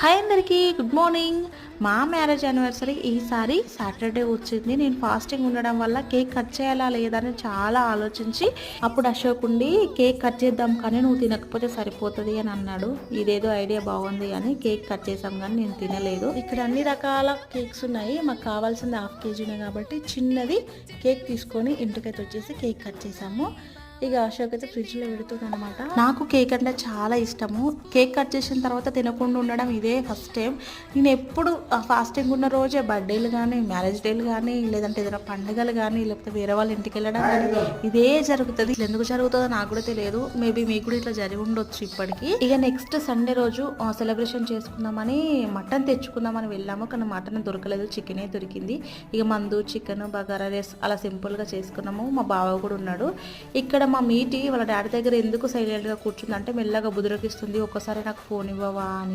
Hi అందరికీ good morning. మా marriage anniversary ఈసారి సాటర్డే వచ్చింది. నేను ఫాస్టింగ్ ఉండడం వల్ల కేక్ కట్ చేయాలా లేదా అని చాలా ఆలోచించి అప్పుడు అశోక్ ఉండి కేక్ కట్ చేద్దాం కానీ నువ్వు తినకపోతే సరిపోతుంది అని అన్నాడు. ఇదేదో ఐడియా బాగుంది అని కేక్ కట్ చేసాం కానీ నేను తినలేదు. ఇక్కడ అన్ని రకాల కేక్స్ ఉన్నాయి. మాకు కావాల్సింది 1/2 kg కాబట్టి చిన్నది కేక్ తీసుకొని ఇంటికైతే వచ్చేసి కేక్ కట్ చేసాము. ఇక అశోక్ అయితే ఫ్రిడ్జ్లో పెడుతుంది అనమాట. నాకు కేక్ అంటే చాలా ఇష్టము. కేక్ కట్ చేసిన తర్వాత తినకుండా ఉండడం ఇదే ఫస్ట్ టైం. నేను ఎప్పుడు ఫాస్టింగ్ ఉన్న రోజే బర్త్డేలు కానీ మ్యారేజ్ డేలు కానీ లేదంటే ఏదైనా పండుగలు కానీ లేకపోతే వేరే వాళ్ళ ఇంటికి వెళ్ళడం కానీ ఇదే జరుగుతుంది. ఎందుకు జరుగుతుందో నాకు కూడా తెలియదు. మేబీ మీకు కూడా ఇట్లా జరిగి ఉండొచ్చు ఇప్పటికి. ఇక నెక్స్ట్ సండే రోజు సెలబ్రేషన్ చేసుకుందామని మటన్ తెచ్చుకుందామని వెళ్ళాము. కానీ మటన్ దొరకలేదు, చికెనే దొరికింది. ఇక మందు చికెన్ బగారా రైస్ అలా సింపుల్గా చేసుకున్నాము. మా బావ కూడా ఉన్నాడు ఇక్కడ. మా మీటి వాళ్ళ డాడీ దగ్గర ఎందుకు సైలెంట్గా కూర్చుందంటే మెల్లగా బుదిరకిస్తుంది, ఒక్కసారి నాకు ఫోన్ ఇవ్వవా అని.